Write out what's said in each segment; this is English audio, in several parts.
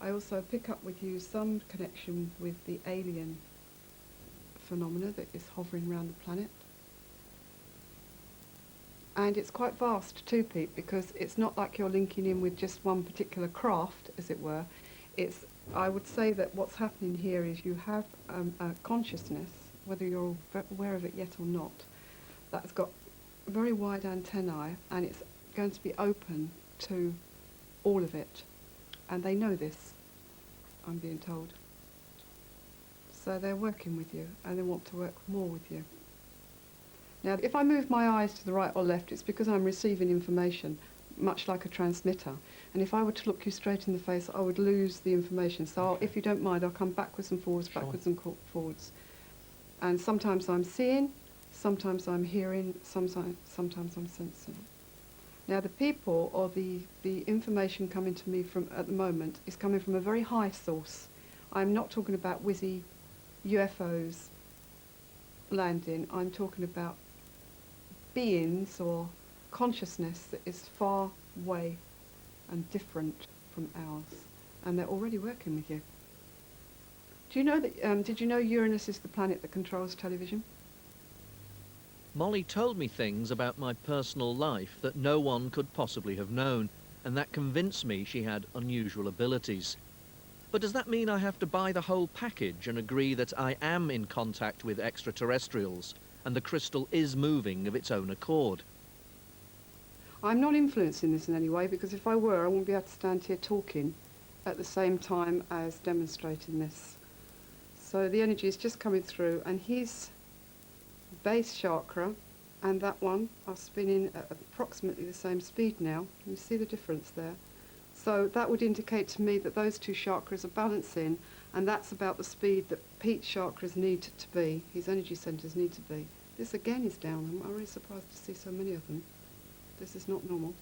I also pick up with you some connection with the alien phenomena that is hovering around the planet. And it's quite vast too, Pete, because it's not like you're linking in with just one particular craft, as it were. I would say that what's happening here is you have a consciousness, whether you're aware of it yet or not, that's got very wide antennae, and it's going to be open to all of it. And they know this, I'm being told. So they're working with you, and they want to work more with you. Now, if I move my eyes to the right or left, it's because I'm receiving information, much like a transmitter. And if I were to look you straight in the face, I would lose the information. So if you don't mind, I'll come backwards and forwards, backwards and forwards. And sometimes I'm seeing, sometimes I'm hearing, sometimes I'm sensing. Now, the people or the information coming to me from at the moment is coming from a very high source. I'm not talking about whizzy UFOs landing. I'm talking about beings or consciousness that is far away and different from ours, and they're already working with you. Do you know that? Did you know Uranus is the planet that controls television? Molly told me things about my personal life that no one could possibly have known, and that convinced me she had unusual abilities. But does that mean I have to buy the whole package and agree that I am in contact with extraterrestrials and the crystal is moving of its own accord? I'm not influencing this in any way, because if I were, I wouldn't be able to stand here talking at the same time as demonstrating this. So the energy is just coming through, and his base chakra and that one are spinning at approximately the same speed now. You see the difference there? So that would indicate to me that those two chakras are balancing, and that's about the speed that Pete's chakras need to be, his energy centers need to be. This again is down. I'm really surprised to see so many of them. This is not normal.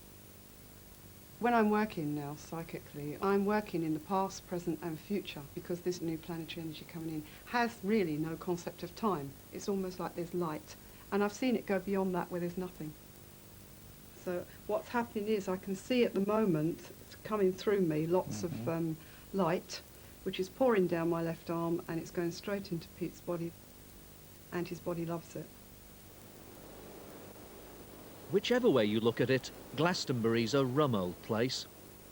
When I'm working now psychically, I'm working in the past, present and future, because this new planetary energy coming in has really no concept of time. It's almost like there's light. And I've seen it go beyond that where there's nothing. So what's happening is I can see at the moment, it's coming through me, lots of light, which is pouring down my left arm, and it's going straight into Pete's body, and his body loves it. Whichever way you look at it, Glastonbury's a rum old place.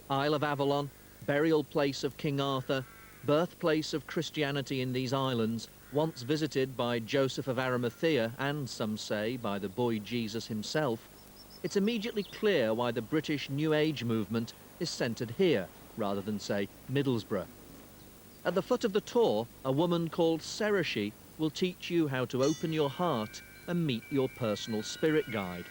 Isle of Avalon, burial place of King Arthur, birthplace of Christianity in these islands, once visited by Joseph of Arimathea and, some say, by the boy Jesus himself. It's immediately clear why the British New Age movement is centred here, rather than, say, Middlesbrough. At the foot of the tour, a woman called Serashie will teach you how to open your heart and meet your personal spirit guide.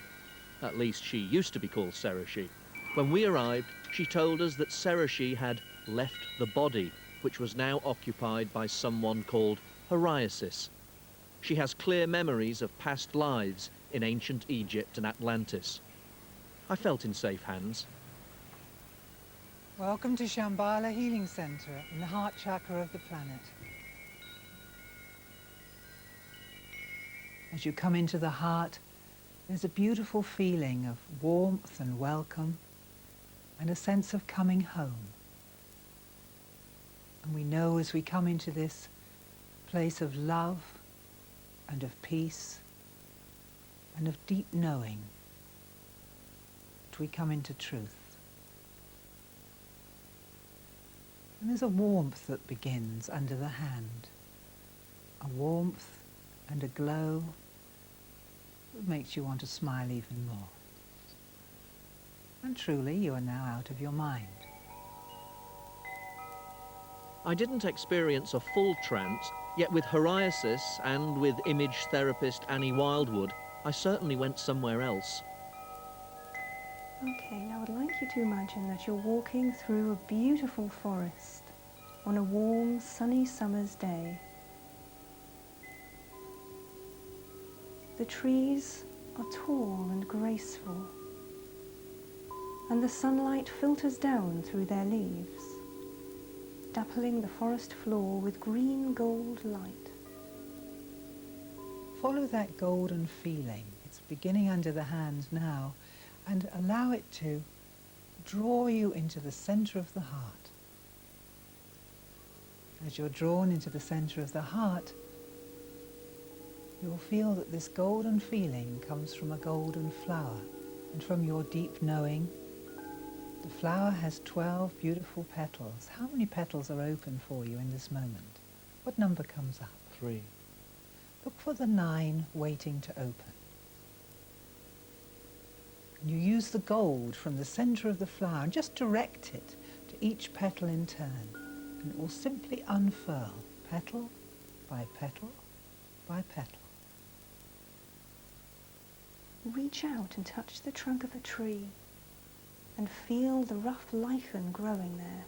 At least she used to be called Serashie. When we arrived, she told us that Serashie had left the body, which was now occupied by someone called Horiasis. She has clear memories of past lives in ancient Egypt and Atlantis. I felt in safe hands. Welcome to Shambhala Healing Center in the heart chakra of the planet. As you come into the heart, there's a beautiful feeling of warmth and welcome and a sense of coming home. And we know as we come into this place of love and of peace and of deep knowing, that we come into truth. And there's a warmth that begins under the hand, a warmth and a glow that makes you want to smile even more. And truly, you are now out of your mind. I didn't experience a full trance, yet with Horiasis and with image therapist Annie Wildwood, I certainly went somewhere else. Okay, now I'd like you to imagine that you're walking through a beautiful forest on a warm, sunny summer's day. The trees are tall and graceful, and the sunlight filters down through their leaves, dappling the forest floor with green gold light. Follow that golden feeling. It's beginning under the hand now, and allow it to draw you into the center of the heart. As you're drawn into the center of the heart, you'll feel that this golden feeling comes from a golden flower. And from your deep knowing, the flower has 12 beautiful petals. How many petals are open for you in this moment? What number comes up? 3. Look for the 9 waiting to open. And you use the gold from the center of the flower and just direct it to each petal in turn. And it will simply unfurl, petal by petal by petal. Reach out and touch the trunk of a tree and feel the rough lichen growing there.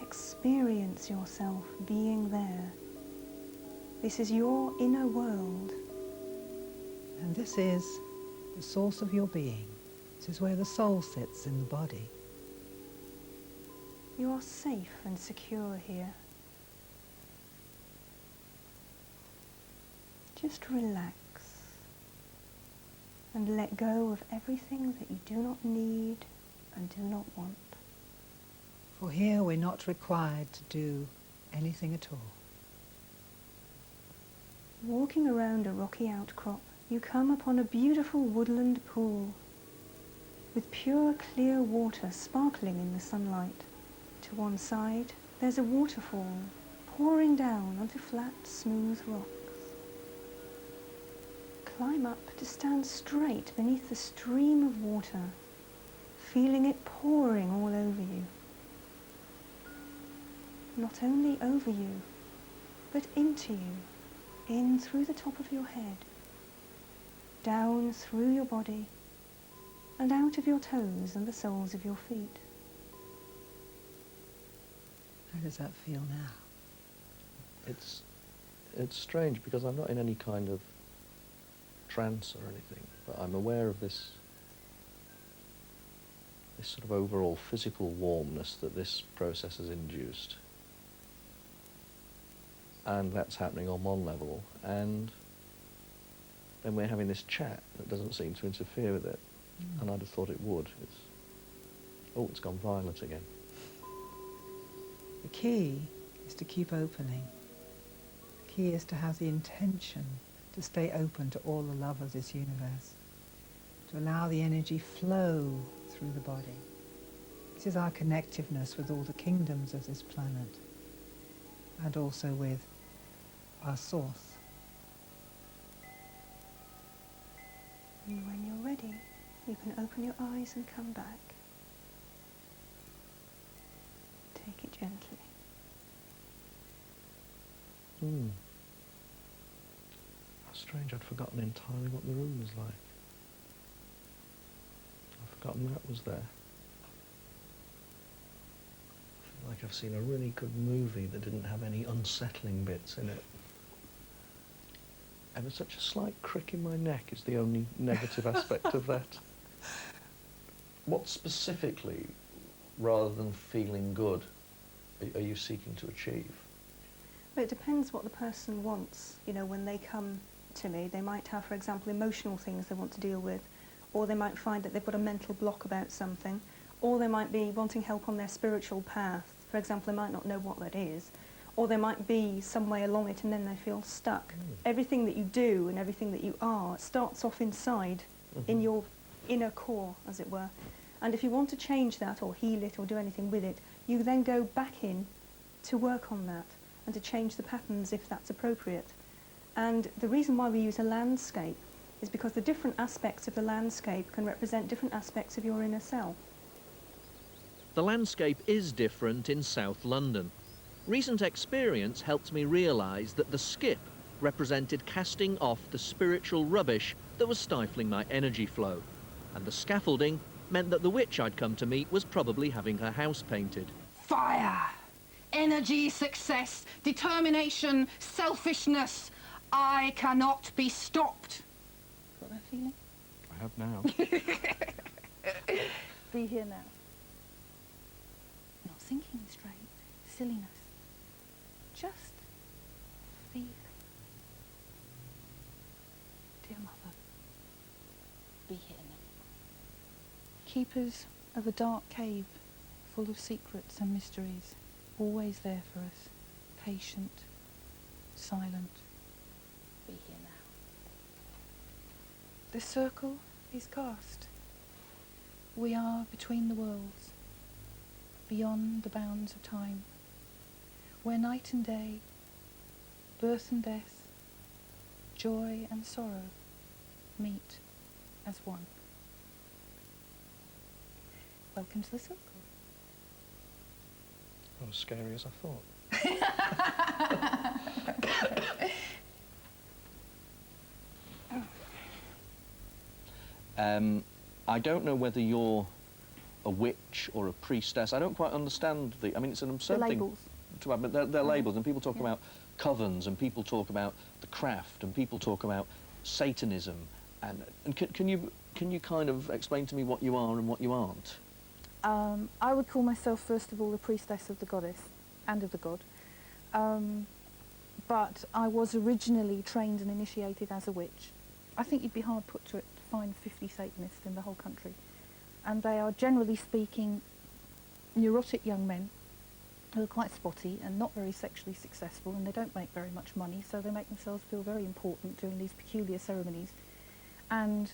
Experience yourself being there. This is your inner world. And this is the source of your being. This is where the soul sits in the body. You are safe and secure here. Just relax and let go of everything that you do not need and do not want. For here we're not required to do anything at all. Walking around a rocky outcrop, you come upon a beautiful woodland pool with pure clear water sparkling in the sunlight. To one side, there's a waterfall pouring down onto flat, smooth rocks. Climb up to stand straight beneath the stream of water, feeling it pouring all over you. Not only over you, but into you, in through the top of your head, down through your body, and out of your toes and the soles of your feet. How does that feel now? It's strange because I'm not in any kind of trance or anything, but I'm aware of this sort of overall physical warmness that this process has induced. And that's happening on one level, and then we're having this chat that doesn't seem to interfere with it, and I'd have thought it would. It's gone violet again. The key is to keep opening. The key is to have the intention to stay open to all the love of this universe, to allow the energy flow through the body. This is our connectiveness with all the kingdoms of this planet, and also with our source. And when you're ready, you can open your eyes and come back. Take it gently. How strange, I'd forgotten entirely what the room was like. I'd forgotten that was there. I feel like I've seen a really good movie that didn't have any unsettling bits in it. Ever such a slight crick in my neck is the only negative aspect of that. What specifically, rather than feeling good, are you seeking to achieve? Well, it depends what the person wants. You know, when they come to me, they might have, for example, emotional things they want to deal with, or they might find that they've got a mental block about something, or they might be wanting help on their spiritual path. For example, they might not know what that is, or they might be some way along it and then they feel stuck. Everything that you do and everything that you are starts off inside, in your inner core, as it were. And if you want to change that or heal it or do anything with it, you then go back in to work on that and to change the patterns if that's appropriate. And the reason why we use a landscape is because the different aspects of the landscape can represent different aspects of your inner self. The landscape is different in South London. Recent experience helped me realise that the skip represented casting off the spiritual rubbish that was stifling my energy flow, and the scaffolding meant that the witch I'd come to meet was probably having her house painted. Fire, energy, success, determination, selfishness. I cannot be stopped. Got that feeling? I have now. Be here now. Not thinking straight. Silliness. Just feeling. Dear Mother, be here now. Keepers of a dark cave full of secrets and mysteries, always there for us, patient, silent. Be here now. The circle is cast. We are between the worlds, beyond the bounds of time, where night and day, birth and death, joy and sorrow meet as one. Welcome to the circle. Not as scary as I thought. I don't know whether you're a witch or a priestess. I don't quite understand the... I mean, it's an absurd thing labels. to have, but they're labels, and people talk about covens, and people talk about the craft, and people talk about Satanism. And can you kind of explain to me what you are and what you aren't? I would call myself, first of all, a priestess of the goddess and of the god. But I was originally trained and initiated as a witch. I think you'd be hard put to it to find 50 Satanists in the whole country. And they are, generally speaking, neurotic young men who are quite spotty and not very sexually successful, and they don't make very much money, so they make themselves feel very important during these peculiar ceremonies. And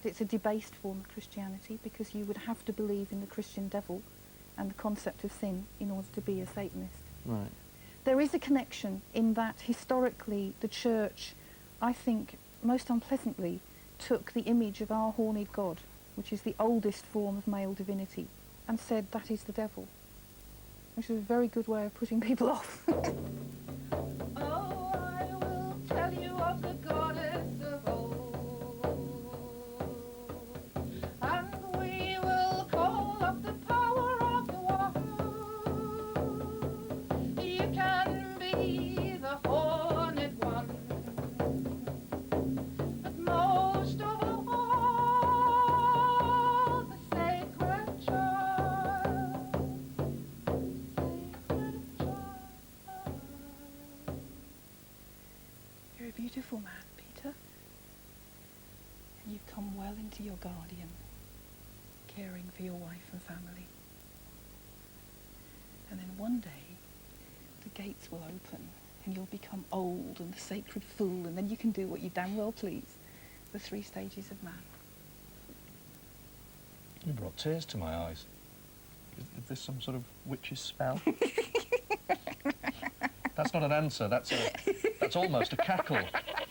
it's a debased form of Christianity, because you would have to believe in the Christian devil and the concept of sin in order to be a Satanist. Right. There is a connection in that historically the church, I think, most unpleasantly took the image of our horned god, which is the oldest form of male divinity, and said that is the devil, which is a very good way of putting people off. Oh, I will tell you of the goddess of old, and we will call up the power of the one. You can be the horned one, but most of all, the sacred child. You're a beautiful man, Peter. And you've come well into your guardian, caring for your wife and family. And then one day, the gates will open and you'll become old and the sacred fool, and then you can do what you damn well please. The 3 stages of man. You brought tears to my eyes. Is this some sort of witch's spell? That's not an answer. That's almost a cackle.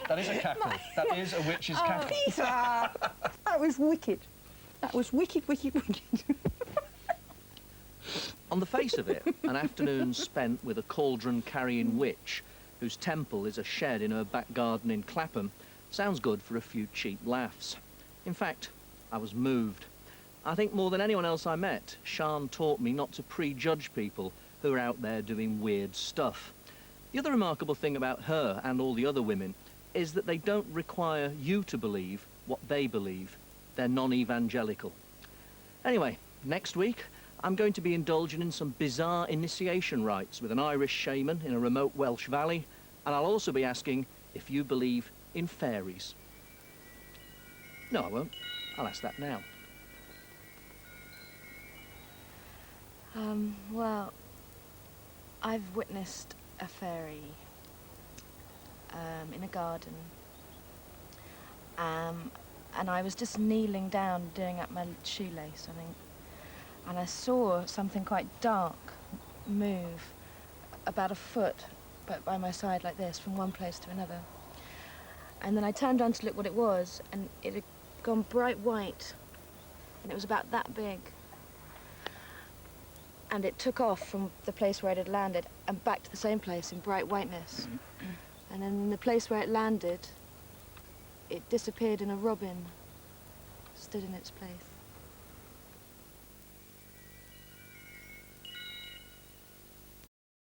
That is a cackle. That is a witch's cackle. Peter! That was wicked. That was wicked, wicked, wicked. On the face of it, an afternoon spent with a cauldron-carrying witch whose temple is a shed in her back garden in Clapham sounds good for a few cheap laughs. In fact, I was moved. I think more than anyone else I met, Sian taught me not to prejudge people who are out there doing weird stuff. The other remarkable thing about her and all the other women is that they don't require you to believe what they believe. They're non-evangelical. Anyway, next week, I'm going to be indulging in some bizarre initiation rites with an Irish shaman in a remote Welsh valley, and I'll also be asking if you believe in fairies. No, I won't. I'll ask that now. Well, I've witnessed a fairy in a garden, and I was just kneeling down doing up my shoelace, I think, and I saw something quite dark move about a foot by my side like this from one place to another, and then I turned around to look what it was, and it had gone bright white, and it was about that big. And it took off from the place where it had landed and back to the same place in bright whiteness. And then in the place where it landed, it disappeared and a robin stood in its place.